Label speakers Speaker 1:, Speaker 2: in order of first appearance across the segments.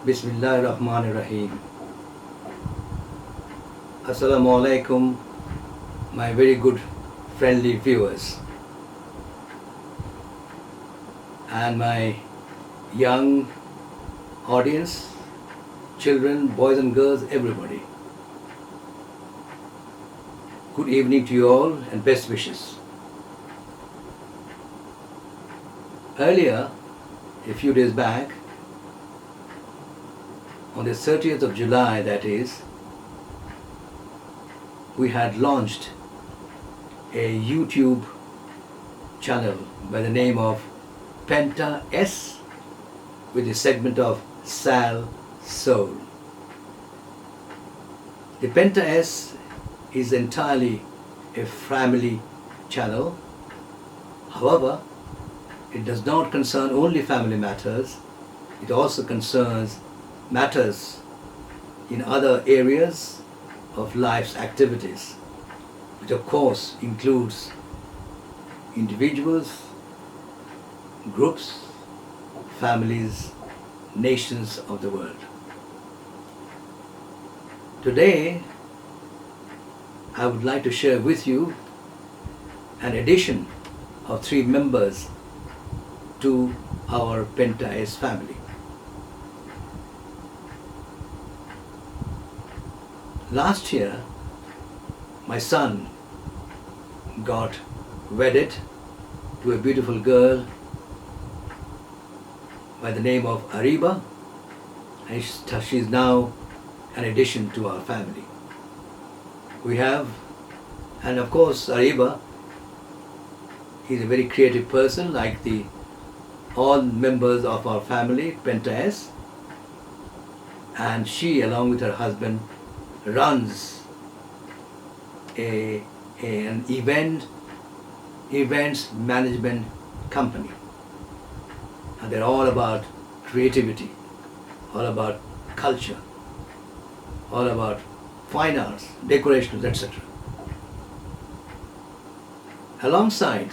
Speaker 1: Bismillahirrahmanirrahim. Assalamu alaikum, my very good friendly viewers, and my young audience, children, boys and girls, everybody. Good evening to you all and best wishes. Earlier, a few days back, on the 30th of July, that is, we had launched a YouTube channel by the name of Penta-S with the segment of Soul. The Penta-S is entirely a family channel. However, it does not concern only family matters. It also concerns matters in other areas of life's activities, which of course includes individuals, groups, families, nations of the world. Today, I would like to share with you an addition of 3 members to our Penta-S family. Last year, my son got wedded to a beautiful girl by the name of Ariba, and she is now an addition to our family. We have, and of course Ariba is a very creative person like all members of our family, Penta-S, and she along with her husband runs an events management company, and they're all about creativity, all about culture, all about fine arts, decorations, etc. Alongside,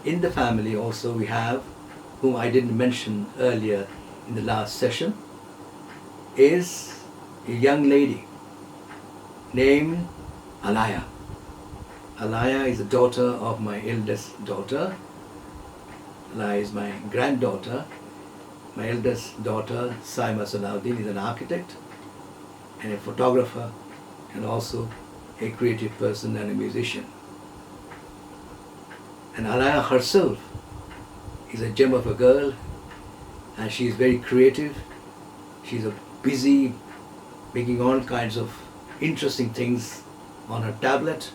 Speaker 1: in the family also we have, whom I didn't mention earlier in the last session, is a young lady named Alaya. Alaya is the daughter of my eldest daughter. Alaya is my granddaughter. My eldest daughter, Sigh is an architect and a photographer and also a creative person and a musician. And Alaya herself is a gem of a girl, and she is very creative. She's busy making all kinds of interesting things on her tablet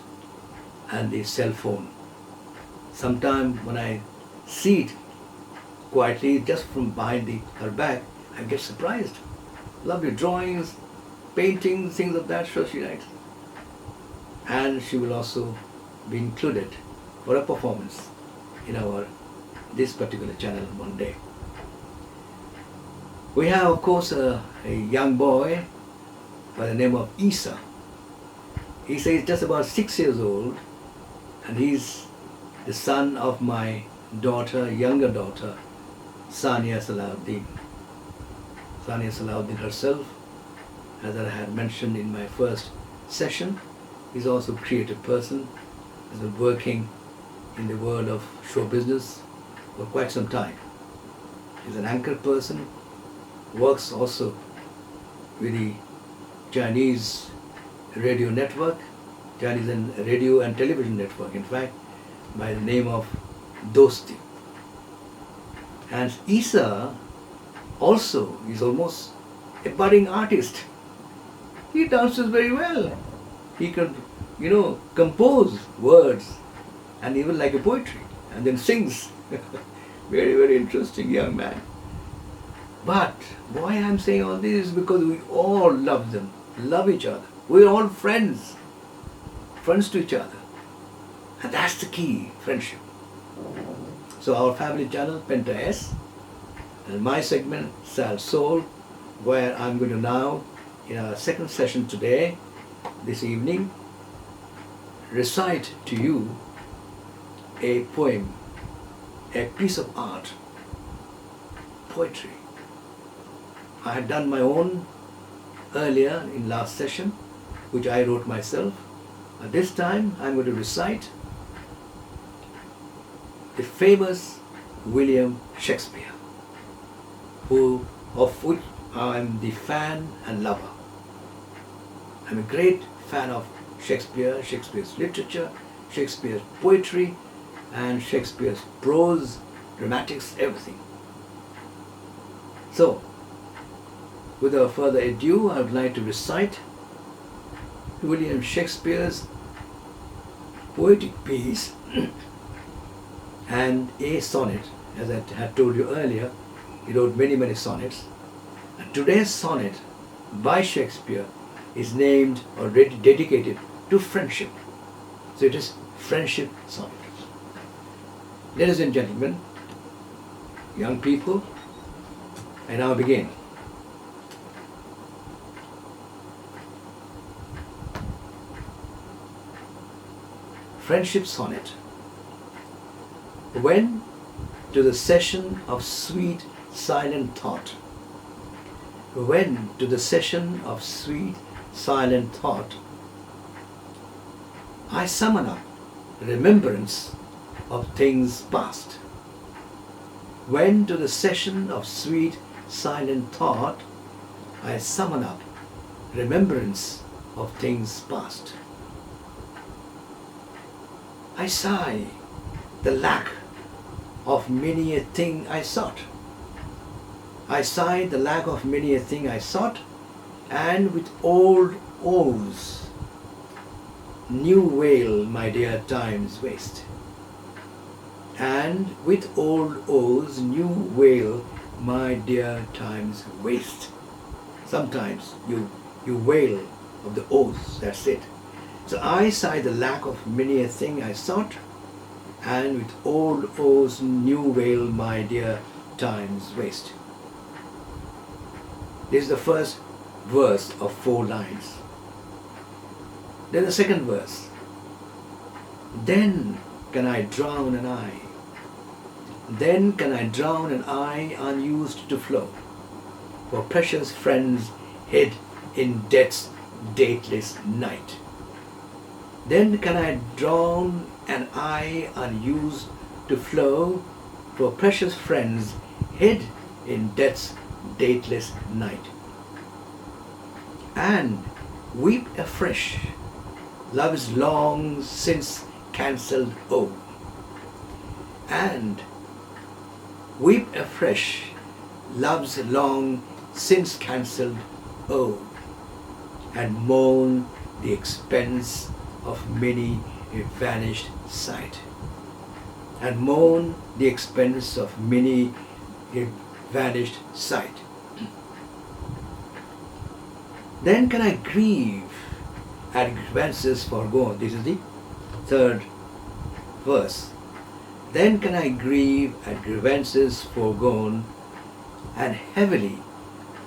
Speaker 1: and the cell phone. Sometimes when I see it quietly just from behind her back, I get surprised. Lovely drawings, paintings, things of that sort she writes. And she will also be included for a performance in this particular channel one day. We have of course a young boy by the name of Isa. Isa is just about 6 years old, and he's the son of my younger daughter, Sania Salahuddin. Sania Salahuddin herself, as I had mentioned in my first session, is also a creative person, has been working in the world of show business for quite some time. He's an anchor person, works also with the Chinese radio network, Chinese and radio and television network, in fact, by the name of Dosti. And Isa also is almost a budding artist. He dances very well. He can, compose words and even like a poetry, and then sings. Very, very interesting young man. But why I'm saying all this is because we all love them, love each other. We're all friends to each other. And that's the key, friendship. So our family channel, Penta-S, and my segment, Soul, where I'm going to now, in our second session today, this evening, recite to you a poem, a piece of art, poetry, I had done my own earlier in last session, which I wrote myself. At this time, I'm going to recite the famous William Shakespeare, of which I'm the fan and lover. I'm a great fan of Shakespeare, Shakespeare's literature, Shakespeare's poetry, and Shakespeare's prose, dramatics, everything. So, without further ado, I would like to recite William Shakespeare's poetic piece and a sonnet. As I had told you earlier, he wrote many sonnets. And today's sonnet by Shakespeare is named or dedicated to friendship. So it is friendship sonnet. Ladies and gentlemen, young people, I now begin. Friendship sonnet. When to the session of sweet silent thought, when to the session of sweet silent thought, I summon up remembrance of things past. When to the session of sweet silent thought, I summon up remembrance of things past. I sigh the lack of many a thing I sought. I sigh the lack of many a thing I sought, and with old woes, new wail my dear time's waste. And with old woes, new wail my dear time's waste. Sometimes you wail of the woes, that's it. So I sigh the lack of many a thing I sought, and with old woes, new wail my dear time's waste. This is the first verse of 4 lines. Then the second verse. Then can I drown an eye. Then can I drown an eye unused to flow, for precious friends hid in death's dateless night. Then can I drown an eye unused to flow, for precious friends hid in death's dateless night. And weep afresh love's long since cancelled woe. And weep afresh love's long since cancelled woe, and moan the expense of many a vanished sight. And moan the expense of many a vanished sight. Then can I grieve at grievances foregone. This is the third verse. Then can I grieve at grievances foregone, and heavily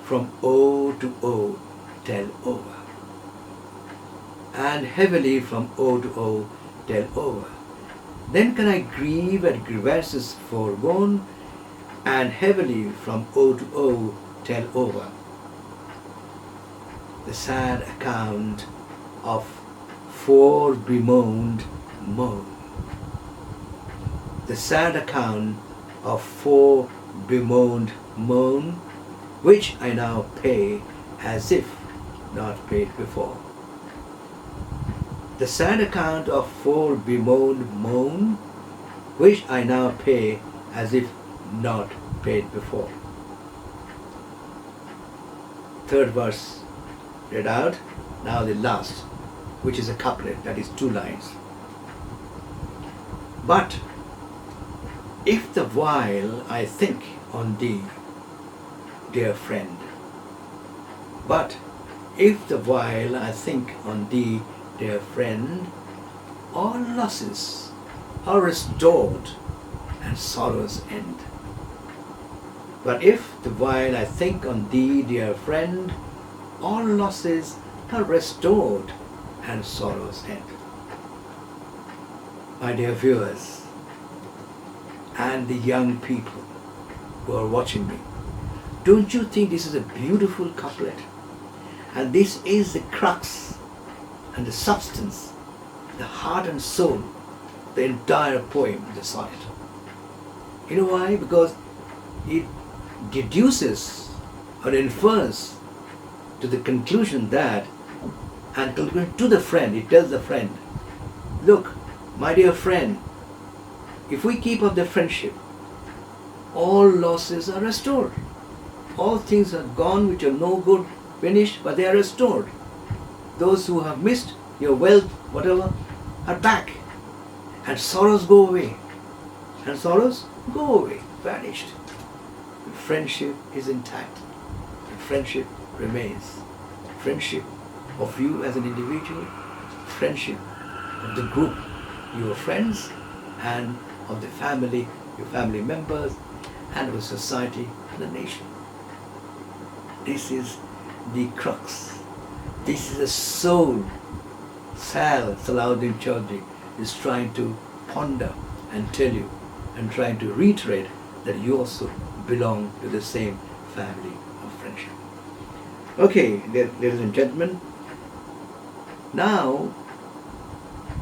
Speaker 1: from O to O tell over. And heavily from O to O tell over. Then can I grieve at grievances foregone, and heavily from O to O tell over. The sad account of fore-bemoaned moan. The sad account of fore-bemoaned moan, which I now pay as if not paid before. The sad account of fore-bemoaned moan, which I now pay as if not paid before. Third verse read out. Now the last, which is a couplet, that is 2 lines. But if the while I think on thee, dear friend, but if the while I think on thee, dear friend, all losses are restored and sorrows end. But if the while I think on thee, dear friend, all losses are restored and sorrows end. My dear viewers and the young people who are watching me, Don't you think this is a beautiful couplet? And this is the crux and the substance, the heart and soul, the entire poem, the sonnet. You know why? Because it deduces or infers to the conclusion that, and conclusion to the friend, it tells the friend, look, my dear friend, if we keep up the friendship, all losses are restored. All things are gone which are no good, finished, but they are restored. Those who have missed your wealth, whatever, are back. And sorrows go away. And sorrows go away, vanished. Friendship is intact. And friendship remains. Friendship of you as an individual, friendship of the group, your friends, and of the family, your family members, and of the society and the nation. This is the crux. This is the soul. Salahuddin Chaudhry is trying to ponder and tell you and trying to reiterate that you also belong to the same family of friendship. Okay, ladies and gentlemen, now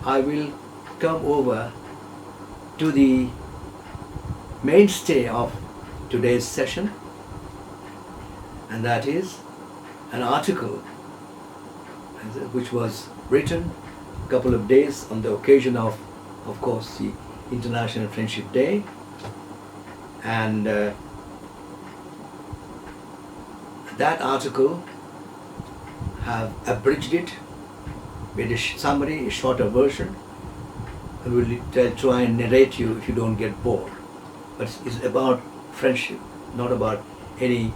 Speaker 1: I will come over to the mainstay of today's session, and that is an article which was written a couple of days on the occasion of course, the International Friendship Day, and that article have abridged it, made a summary, a shorter version, and will try and narrate you if you don't get bored. But it's about friendship, not about any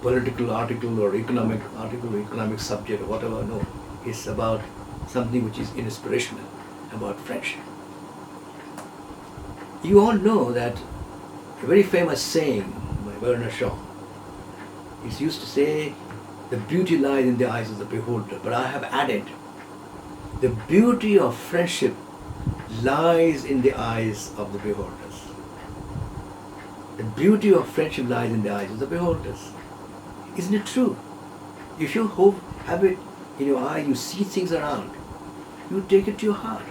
Speaker 1: political article or economic article or economic subject or whatever. No, it's about something which is inspirational, about friendship. You all know that a very famous saying by Bernard Shaw is used to say, the beauty lies in the eyes of the beholder. But I have added, the beauty of friendship lies in the eyes of the beholders. The beauty of friendship lies in the eyes of the beholders. Isn't it true? If you have it in your eye, you see things around, you take it to your heart,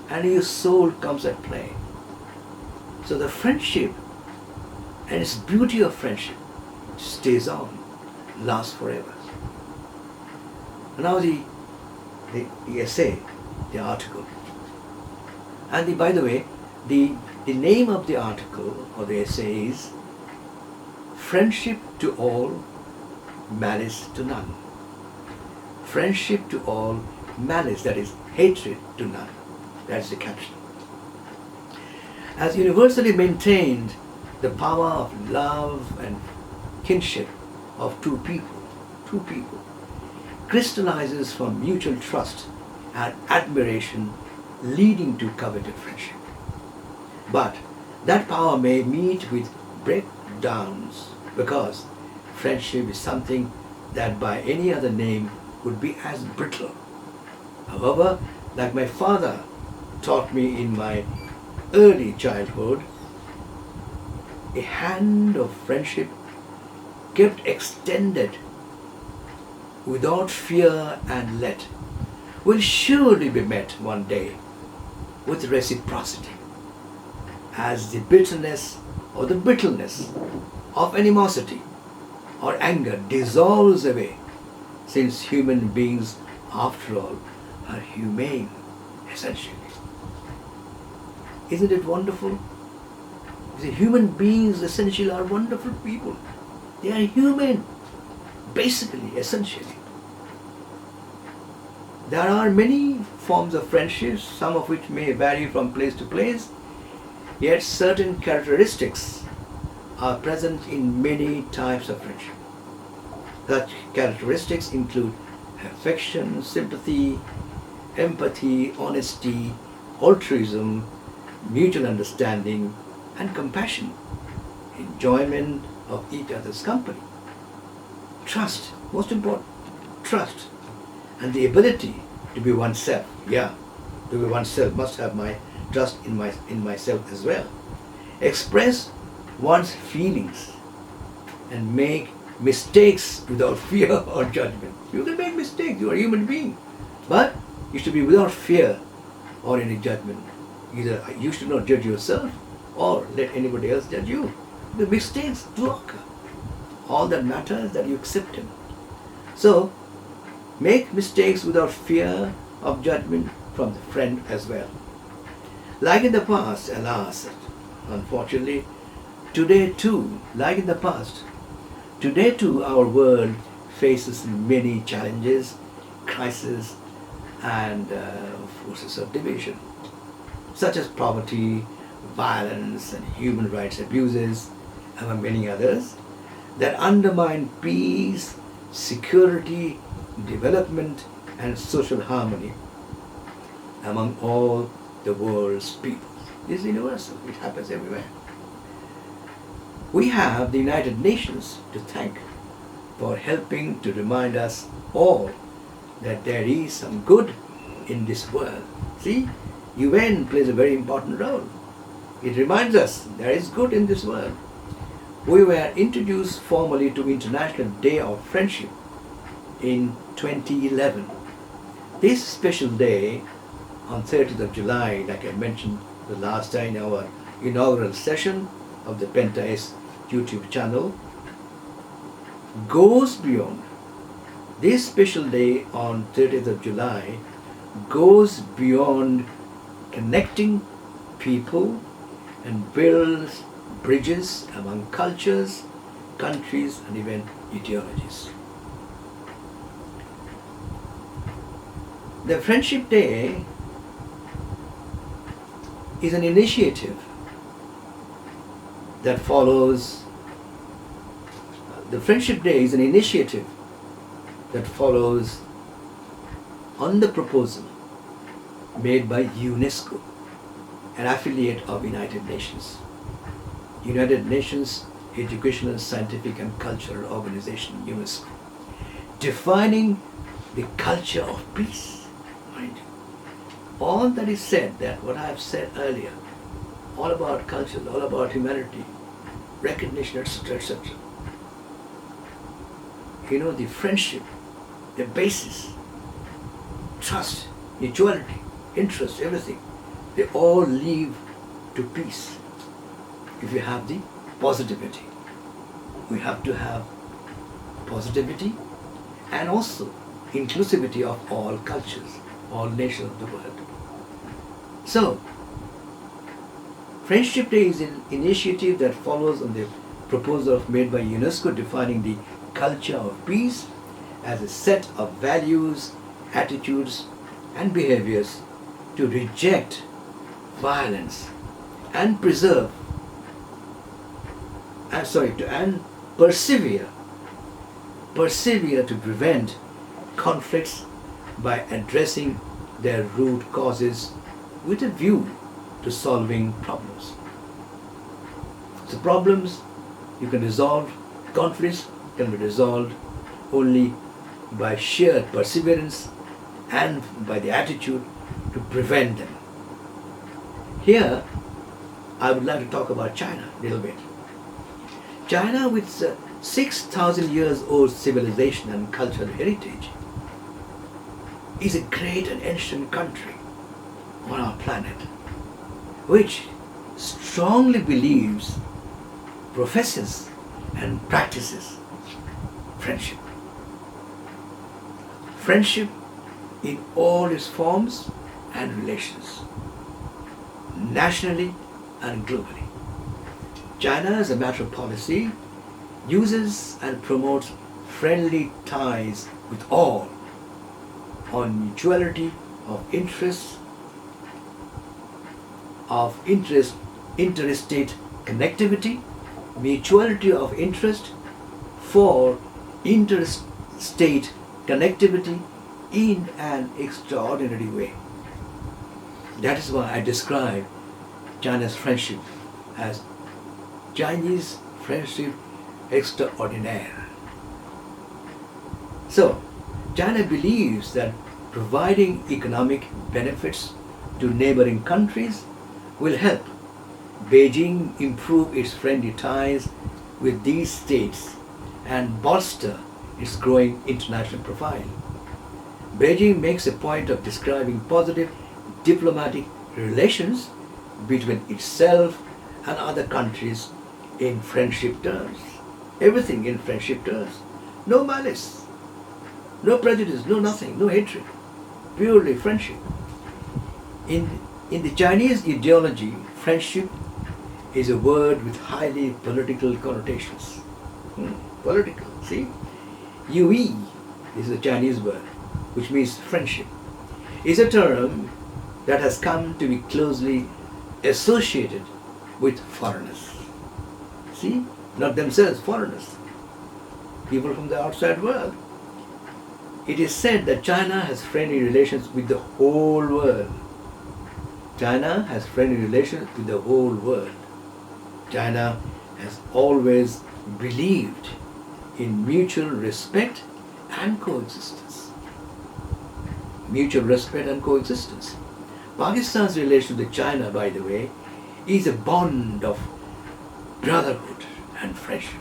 Speaker 1: and your soul comes at play. So the friendship and its beauty of friendship stays on, lasts forever. Now the essay, the article. And by the way, the name of the article or the essay is Friendship to All, Malice to None. Friendship to all, malice, that is hatred to none. That's the caption. As universally maintained, the power of love and kinship of two people, crystallizes from mutual trust and admiration, leading to coveted friendship. But that power may meet with breakdowns, because friendship is something that by any other name would be as brittle. However, like my father taught me in my early childhood, a hand of friendship kept extended without fear and let will surely be met one day with reciprocity, as the bitterness or the brittleness of animosity or anger dissolves away, since human beings, after all, are humane, essentially. Isn't it wonderful? The human beings essentially are wonderful people. They are human, basically, essentially. There are many forms of friendships, some of which may vary from place to place, yet certain characteristics are present in many types of friendship. Such characteristics include affection, sympathy, empathy, honesty, altruism, mutual understanding, and compassion, enjoyment of each other's company. Trust, most important, trust, and the ability to be oneself. Yeah, to be oneself, must have my trust in myself as well. Express one's feelings and make mistakes without fear or judgment. You can make mistakes, you are a human being. But you should be without fear or any judgment. Either you should not judge yourself or let anybody else judge you. The mistakes do occur. All that matters is that you accept them. So, make mistakes without fear of judgment from the friend as well. Like in the past, alas, unfortunately, today too, like in the past, today too our world faces many challenges, crises, and forces of division, such as poverty, violence, and human rights abuses, among many others, that undermine peace, security, development, and social harmony among all the world's people. This is universal. It happens everywhere. We have the United Nations to thank for helping to remind us all that there is some good in this world. See, UN plays a very important role. It reminds us there is good in this world. We were introduced formally to International Day of Friendship in 2011. This special day on 30th of July, like I mentioned the last time in our inaugural session of the Penta-S YouTube channel, goes beyond. This special day on 30th of July goes beyond connecting people and builds bridges among cultures, countries, and even ideologies. The Friendship Day is an initiative that follows. The Friendship Day is an initiative that follows on the proposal made by UNESCO, an affiliate of United Nations. United Nations Educational, Scientific and Cultural Organization, UNESCO, defining the culture of peace. Mind you, all that is said, that what I have said earlier, all about culture, all about humanity, recognition, etc., etc. You know, the friendship, the basis, trust, mutuality, interest, everything, they all lead to peace. If you have the positivity, we have to have positivity and also inclusivity of all cultures, all nations of the world. So, Friendship Day is an initiative that follows on the proposal made by UNESCO defining the culture of peace as a set of values, attitudes, and behaviors to reject violence and persevere to prevent conflicts by addressing their root causes with a view to solving problems. So problems you can resolve, conflicts can be resolved only by sheer perseverance and by the attitude to prevent them. Here, I would like to talk about China a little bit. China, with 6,000 years old civilization and cultural heritage, is a great and ancient country on our planet, which strongly believes, professes, and practices friendship. Friendship in all its forms and relations, nationally and globally. China, as a matter of policy, uses and promotes friendly ties with all on mutuality of interest, interstate connectivity, mutuality of interest for interstate connectivity in an extraordinary way. That is why I describe China's friendship as Chinese friendship extraordinaire. So, China believes that providing economic benefits to neighboring countries will help Beijing improve its friendly ties with these states and bolster its growing international profile. Beijing makes a point of describing positive diplomatic relations between itself and other countries in friendship terms. Everything in friendship terms. No malice, no prejudice, no nothing, no hatred. Purely friendship. In the Chinese ideology, friendship is a word with highly political connotations. Political, see? Yui, this is a Chinese word, which means friendship, is a term that has come to be closely associated with foreigners. See? Not themselves, foreigners. People from the outside world. It is said that China has friendly relations with the whole world. China has friendly relations with the whole world. China has always believed in mutual respect and coexistence. Mutual respect and coexistence. Pakistan's relation with China, by the way, is a bond of brotherhood and friendship.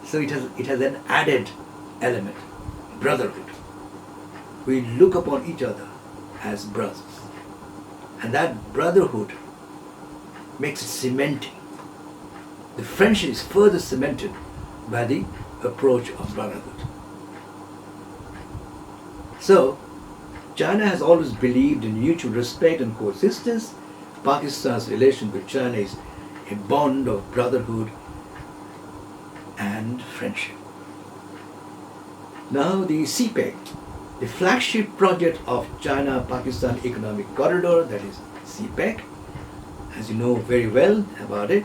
Speaker 1: So it has an added element, brotherhood. We look upon each other as brothers. And that brotherhood makes it cementing. The friendship is further cemented by the approach of brotherhood. So, China has always believed in mutual respect and coexistence. Pakistan's relation with China is a bond of brotherhood and friendship. Now the CPEC, the flagship project of China-Pakistan Economic Corridor, that is CPEC, as you know very well about it,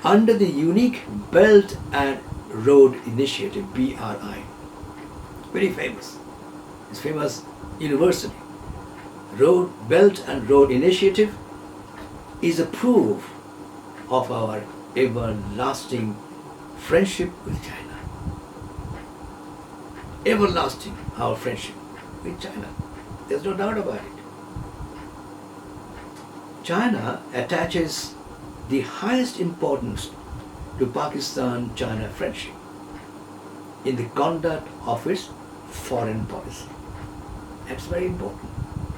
Speaker 1: under the unique Belt and Road Initiative, BRI. Very famous. It's famous universally. Belt and Road Initiative is a proof of our everlasting friendship with China. Everlasting, our friendship with China. There's no doubt about it. China attaches the highest importance to Pakistan-China friendship in the conduct of its foreign policy. That's very important.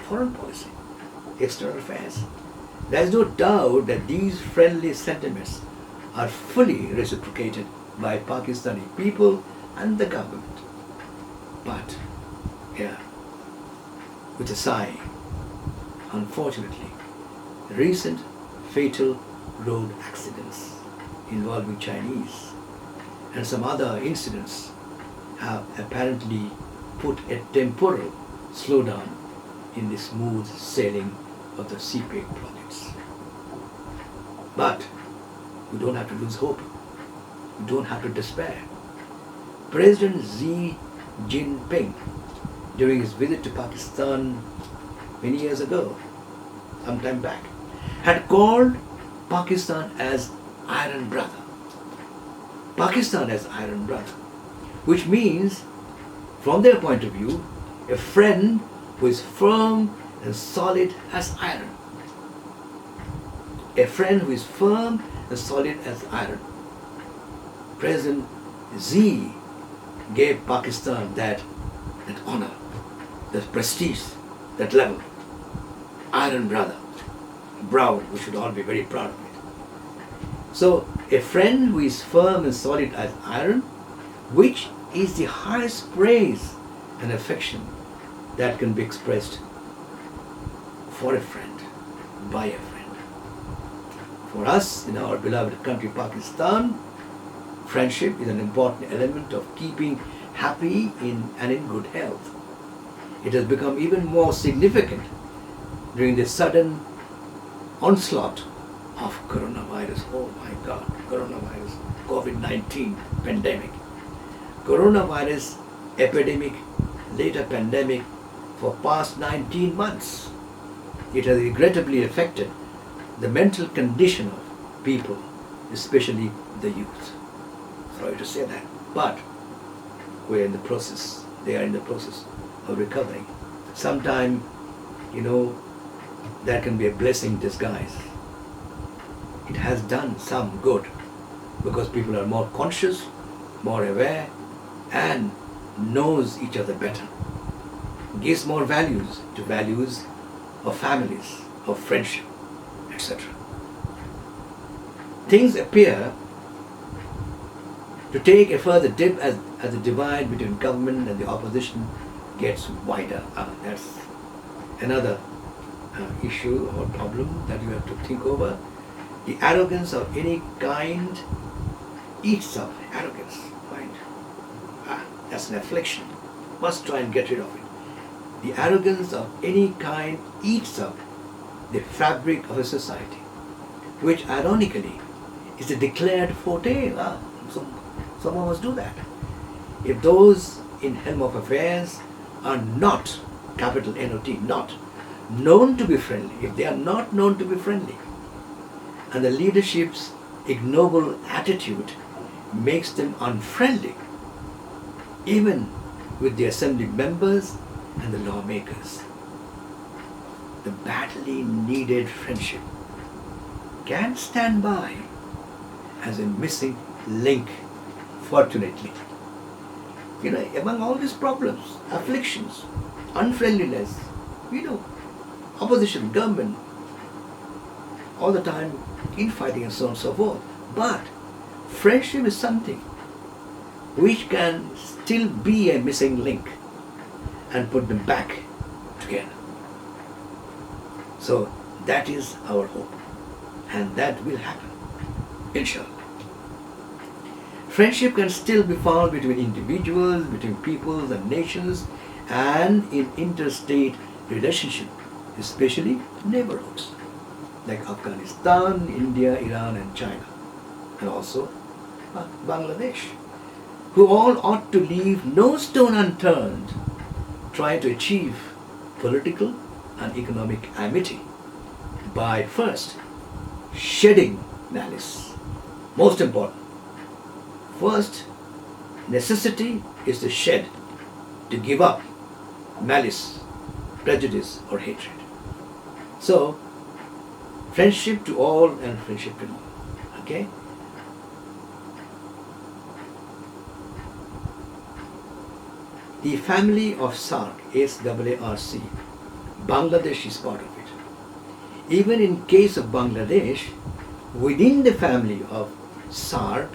Speaker 1: Foreign policy, external affairs. There is no doubt that these friendly sentiments are fully reciprocated by Pakistani people and the government. But, with a sigh, unfortunately, recent fatal road accidents involving Chinese and some other incidents have apparently put a temporal slowdown in the smooth sailing of the CPEC projects. But we don't have to lose hope. We don't have to despair. President Xi Jinping, during his visit to Pakistan many years ago, some time back, had called Pakistan as Iron Brother. Pakistan as Iron Brother, which means, from their point of view, a friend who is firm and solid as iron. A friend who is firm and solid as iron. President Xi gave Pakistan that honor, that prestige, that level. Iron Brother. Proud, we should all be very proud of it. So, a friend who is firm and solid as iron, which is the highest praise and affection that can be expressed for a friend, by a friend. For us, in our beloved country Pakistan, friendship is an important element of keeping happy and in good health. It has become even more significant during the sudden onslaught of coronavirus. Oh my God, coronavirus, COVID-19 pandemic. Coronavirus epidemic, later pandemic, for past 19 months. It has regrettably affected the mental condition of people, especially the youth. Sorry to say that, but they are in the process of recovering. Sometime, that can be a blessing in disguise. It has done some good, because people are more conscious, more aware, and knows each other better. Gives more values to values of families, of friendship, etc. Things appear to take a further dip as the divide between government and the opposition gets wider. That's another issue or problem that you have to think over. The arrogance of any kind eats up arrogance. Mind? That's an affliction. Must try and get rid of it. The arrogance of any kind eats up the fabric of a society, which ironically is a declared forte. Someone must do that. If those in helm of affairs are not, capital N-O-T, not known to be friendly, if they are not known to be friendly, and the leadership's ignoble attitude makes them unfriendly, even with the assembly members and the lawmakers, the badly needed friendship can stand by as a missing link, fortunately. Among all these problems, afflictions, unfriendliness, opposition, government, all the time infighting and so on and so forth. But friendship is something which can still be a missing link and put them back together. So that is our hope, and that will happen, inshallah. Friendship can still be found between individuals, between peoples and nations, and in interstate relationship, especially neighborhoods like Afghanistan, India, Iran and China, and also Bangladesh, who all ought to leave no stone unturned trying to achieve political and economic amity by first shedding malice. Most important. First necessity is to shed, to give up malice, prejudice or hatred. So, friendship to all and friendship to none. Okay? The family of SARC, S-A-A-R-C, Bangladesh is part of it. Even in case of Bangladesh, within the family of SARC,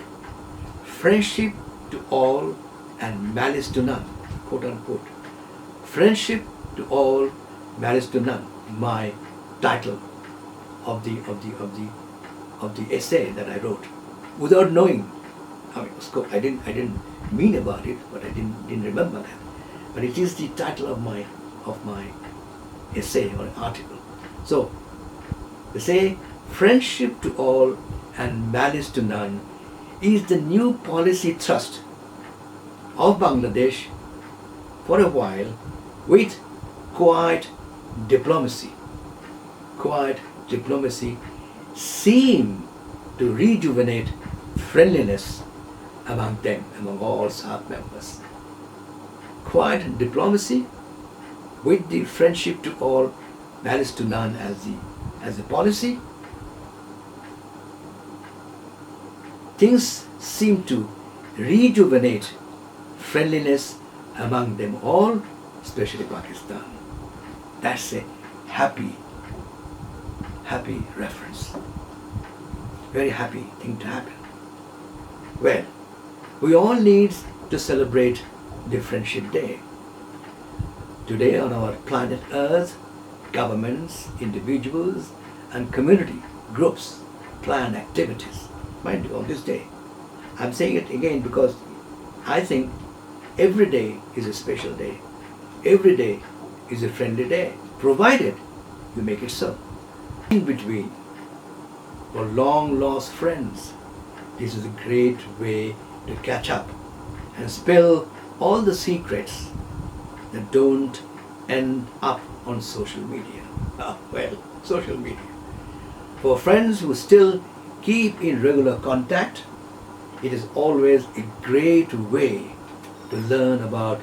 Speaker 1: friendship to all and malice to none, quote unquote. Friendship to all, malice to none. My title of the essay that I wrote, without knowing. I didn't mean about it, but I didn't remember that. But it is the title of my essay or article. So they say friendship to all and malice to none is the new policy thrust of Bangladesh for a while with quiet diplomacy. Quiet diplomacy seem to rejuvenate friendliness among them, among all SARC members. Quiet diplomacy with the friendship to all, malice to none as a policy. Things seem to rejuvenate friendliness among them all, especially Pakistan. That's a happy reference. Very happy thing to happen. Well, we all need to celebrate the Friendship Day. Today on our planet Earth, governments, individuals and community groups plan activities, mind you, on this day. I'm saying it again because I think every day is a special day. Every day is a friendly day, provided you make it so. In between, for long lost friends, this is a great way to catch up and spill all the secrets that don't end up on social media. Social media. For friends who still keep in regular contact, it is always a great way to learn about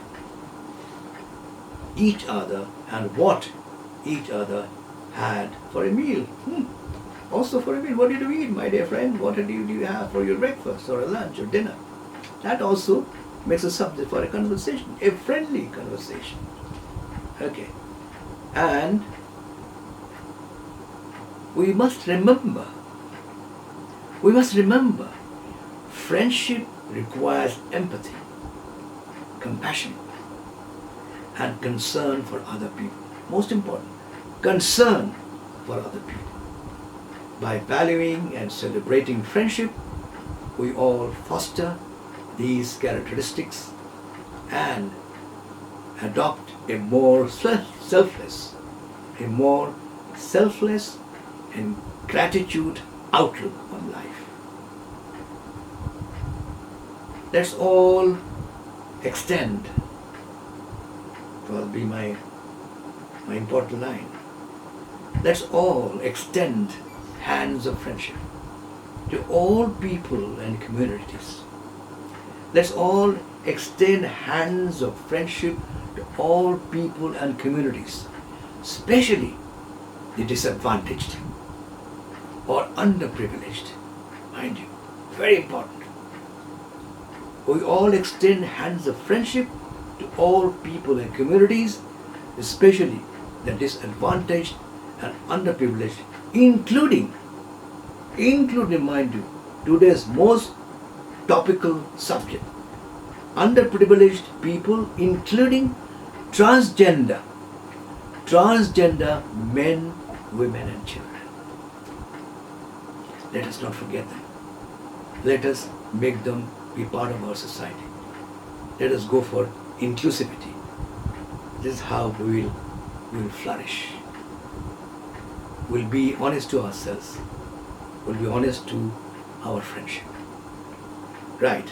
Speaker 1: each other and what each other had for a meal. Also for a meal, what did you eat, my dear friend? What do you have for your breakfast or a lunch or dinner? That also makes a subject for a conversation, a friendly conversation. Okay. And we must remember, friendship requires empathy, compassion, and concern for other people. Most important, concern for other people. By valuing and celebrating friendship, we all foster these characteristics and adopt a more selfless and gratitude outlook on life. Let's all extend, it will be my important line, let's all extend hands of friendship to all people and communities. Let's all extend hands of friendship to all people and communities, especially the disadvantaged or underprivileged. Mind you, very important. We all extend hands of friendship to all people and communities, especially the disadvantaged and underprivileged, including, mind you, today's most topical subject, underprivileged people, including transgender men, women and children. Let us not forget them. Let us make them be part of our society. Let us go for inclusivity. This is how we will flourish. We'll be honest to ourselves. We'll be honest to our friendship. Right.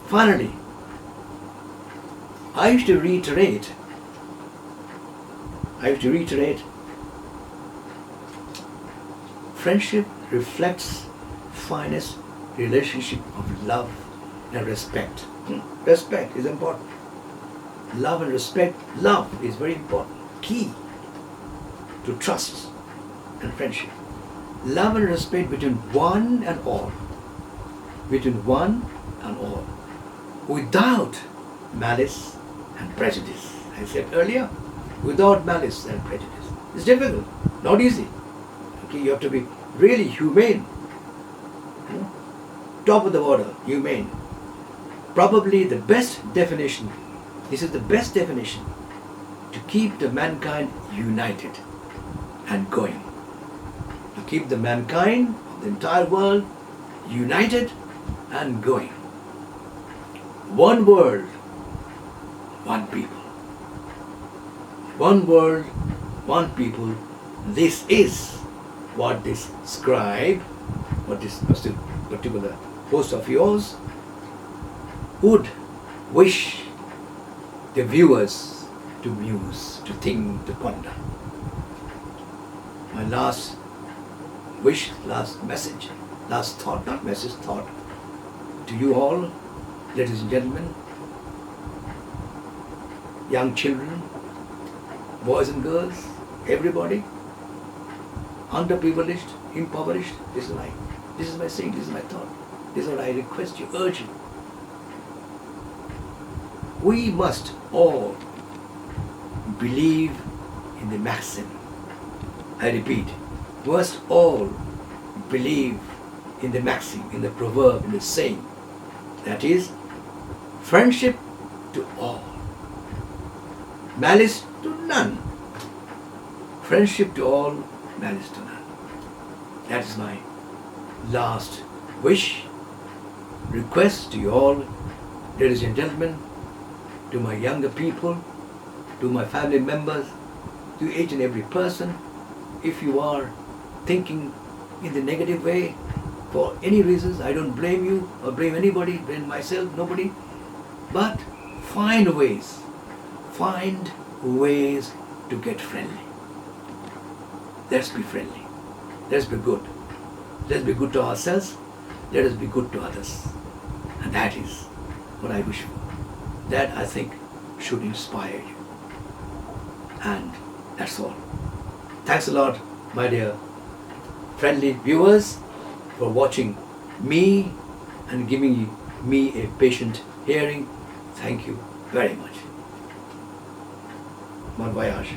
Speaker 1: Finally, I have to reiterate friendship reflects finest relationship of love and respect. Respect is important. Love and respect. Love is very important. Key to trust and friendship. Love and respect between one and all. Without malice and prejudice. I said earlier, without malice and prejudice. It's difficult, not easy. Okay, you have to be really humane. Top of the order, humane. Probably the best definition, this is the best definition, to keep the mankind united and going. To keep the mankind of the entire world united and going. One world, one people. One world, one people. This is what this scribe, what this particular post of yours would wish the viewers to muse, to think, to ponder. My last wish, last message, last thought, not message, thought to you all, ladies and gentlemen, young children, boys and girls, everybody, underprivileged, impoverished. This is my saying, this is my thought. This is what I request you, urge you. We must all believe in the maxim. I repeat, we must all believe in the maxim, in the proverb, in the saying. That is, friendship to all, malice to none. Friendship to all, malice to none. That is my last wish, request to you all, ladies and gentlemen, to my younger people, to my family members, to each and every person. If you are thinking in the negative way, for any reasons, I don't blame you or blame anybody, blame myself, nobody. But find ways to get friendly. Let's be friendly. Let's be good. Let's be good to ourselves. Let us be good to others. And that is what I wish for. That, I think, should inspire you. And that's all. Thanks a lot, my dear friendly viewers for watching me and giving me a patient hearing. Thank you very much. Bon voyage.